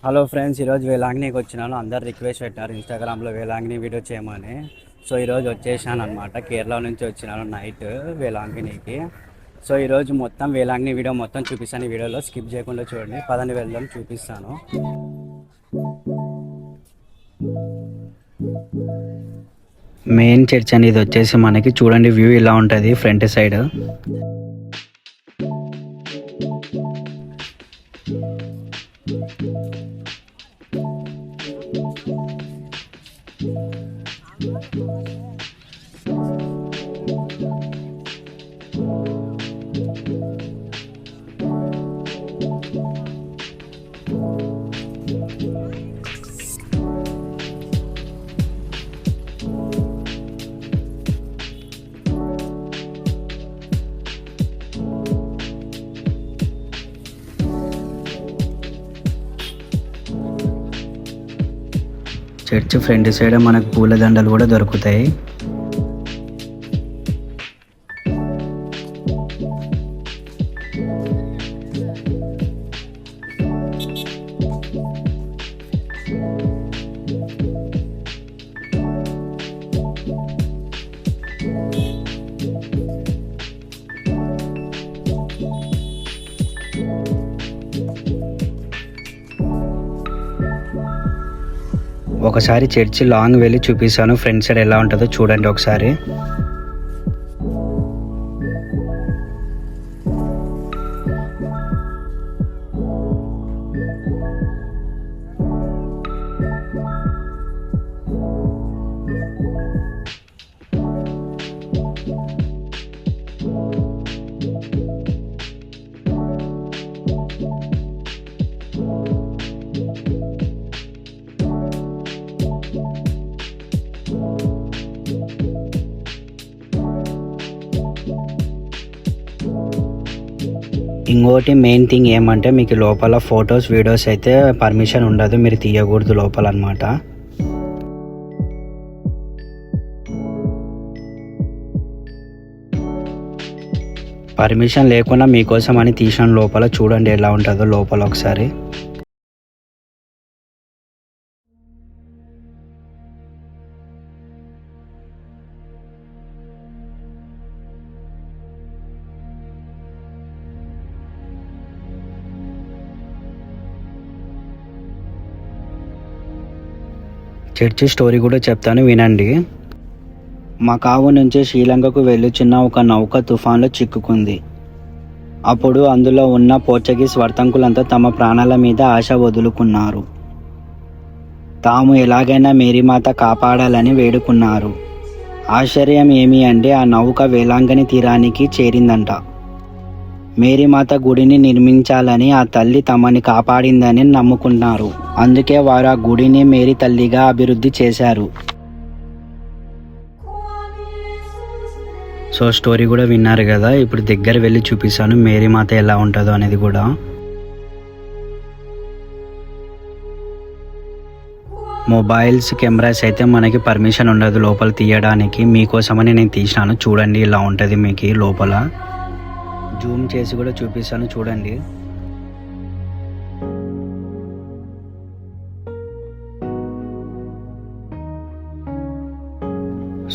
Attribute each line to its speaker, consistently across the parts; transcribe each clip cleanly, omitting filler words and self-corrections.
Speaker 1: Hello friends, ఈరోజు వేలాంగినికి వచ్చినాను. అందరు రిక్వెస్ట్ పెట్టారు ఇన్స్టాగ్రామ్లో వేలాంగిని వీడియో చేయమని. సో ఈరోజు వచ్చేసాను అనమాట. కేరళ నుంచి వచ్చినాను నైట్ వేలాంగినికి. సో ఈరోజు మొత్తం వేలాంగిని వీడియో మొత్తం చూపిస్తాను. ఈ వీడియోలో స్కిప్ చేయకుండా చూడండి. పదని వెళ్దాం, చూపిస్తాను. మెయిన్ చర్చ్ అనేది వచ్చేసి మనకి చూడండి, వ్యూ ఇలా ఉంటుంది front side. Church front side మనకు పూలదండలు కూడా దొరుకుతాయి. ఒకసారి చర్చి లాంగ్ వెళ్ళి చూపిస్తాను. ఫ్రంట్ సైడ్ ఎలా ఉంటుందో చూడండి ఒకసారి. ఇంకోటి మెయిన్ థింగ్ ఏమంటే, మీకు లోపల ఫొటోస్ వీడియోస్ అయితే పర్మిషన్ ఉండదు, మీరు తీయకూడదు లోపల అన్నమాట. పర్మిషన్ లేకుండా మీకోసం అని తీసాను లోపల. చూడండి ఎలా ఉంటుందో లోపల ఒకసారి. చర్చి స్టోరీ కూడా చెప్తాను, వినండి. మకావు నుంచి శ్రీలంకకు వెళ్ళుచున్న ఒక నౌక తుఫాన్లో చిక్కుకుంది. అప్పుడు అందులో ఉన్న పోర్చుగీస్ వర్తకులంతా తమ ప్రాణాల మీద ఆశ వదులుకున్నారు. తాము ఎలాగైనా మేరీమాత కాపాడాలని వేడుకున్నారు. ఆశ్చర్యం ఏమి అంటే, ఆ నౌక వేలాంగణి తీరానికి చేరిందంట. మేరీమాత గుడిని నిర్మించాలని ఆ తల్లి తమని కాపాడిందని నమ్ముకున్నారు. అందుకే వారు ఆ గుడిని మేరీ తల్లిగా అభివృద్ధి చేశారు. సో స్టోరీ కూడా విన్నారు కదా. ఇప్పుడు దగ్గర వెళ్ళి చూపిస్తాను మేరీమాత ఎలా ఉంటుందో అనేది కూడా. మొబైల్స్ కెమెరాస్ అయితే మనకి పర్మిషన్ ఉండదు లోపల తీయడానికి. మీకోసమని నేను తీసినాను. చూడండి ఇలా ఉంటుంది మీకు లోపల. జూమ్ చేసి కూడా చూపిస్తాను, చూడండి.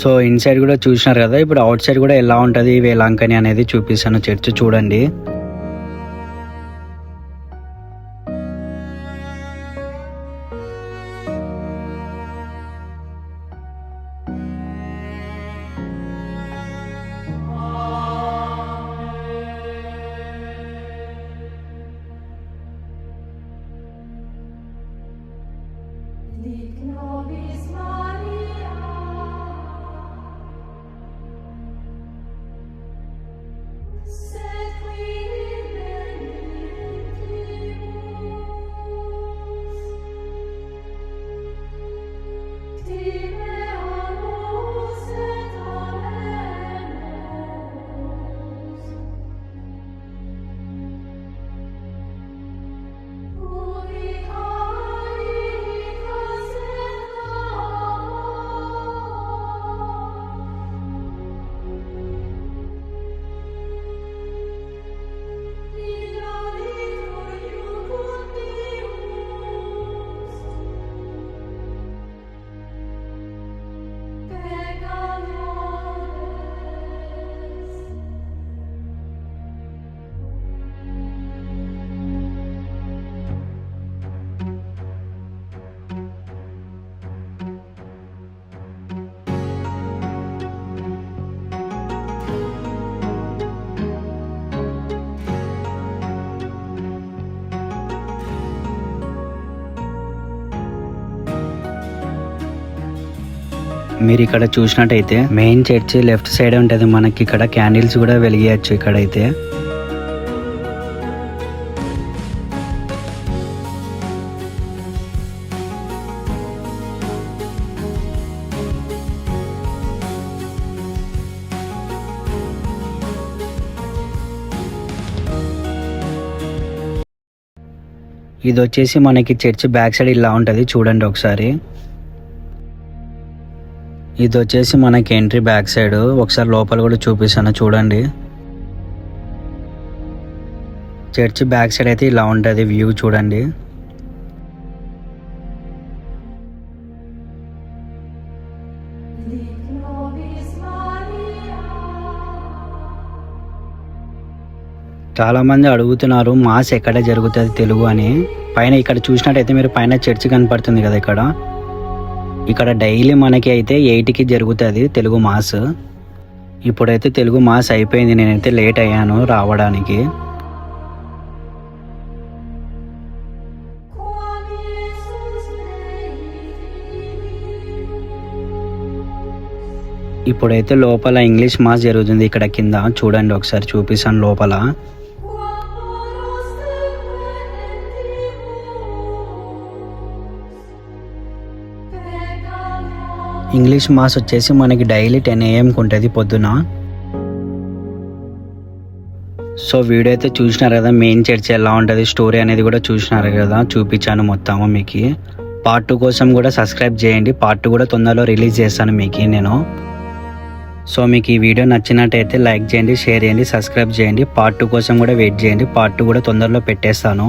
Speaker 1: సో ఇన్సైడ్ కూడా చూసినారు కదా. ఇప్పుడు అవుట్ సైడ్ కూడా ఎలా ఉంటుంది వేలాంకని అనేది చూపిస్తాను. చర్చ్ చూడండి. మీరు ఇక్కడ చూసినట్టయితే మెయిన్ చర్చి లెఫ్ట్ సైడ్ ఉంటుంది. మనకి ఇక్కడ క్యాండిల్స్ కూడా వెలిగేయచ్చు ఇక్కడైతే. ఇది వచ్చేసి మనకి చర్చ్ బ్యాక్ సైడ్ ఇలా ఉంటుంది, చూడండి ఒకసారి. ఇది వచ్చేసి మనకి ఎంట్రీ బ్యాక్ సైడ్. ఒకసారి లోపల కూడా చూపిస్తాను చూడండి. చర్చ్ బ్యాక్ సైడ్ అయితే ఇలా ఉంటుంది వ్యూ, చూడండి. చాలా మంది అడుగుతున్నారు మాస్ ఎక్కడ జరుగుతుంది తెలుగు అని. పైన ఇక్కడ చూసినట్టయితే మీరు పైన చర్చ్ కనపడుతుంది కదా, ఇక్కడ డైలీ మనకి అయితే 8కి జరుగుతుంది తెలుగు మాస్. ఇప్పుడైతే తెలుగు మాస్ అయిపోయింది, నేనైతే లేట్ అయ్యాను రావడానికి. ఇప్పుడైతే లోపల ఇంగ్లీష్ మాస్ జరుగుతుంది ఇక్కడ కింద, చూడండి ఒకసారి చూపిస్తాను లోపల. ఇంగ్లీష్ మాస్ వచ్చేసి మనకి డైలీ 10 AM ఉంటుంది పొద్దున. సో వీడియో అయితే చూసినారు కదా, మెయిన్ చర్చ్ ఎలా ఉంటుంది స్టోరీ అనేది కూడా చూసినారు కదా, చూపించాను మొత్తము మీకు. పార్ట్ 2 కోసం కూడా సబ్స్క్రైబ్ చేయండి. పార్ట్ 2 కూడా తొందరలో రిలీజ్ చేస్తాను మీకు నేను. సో మీకు ఈ వీడియో నచ్చినట్టయితే లైక్ చేయండి, షేర్ చేయండి, సబ్స్క్రైబ్ చేయండి. పార్ట్ 2 కోసం కూడా వెయిట్ చేయండి. పార్ట్ 2 కూడా తొందరలో పెట్టేస్తాను.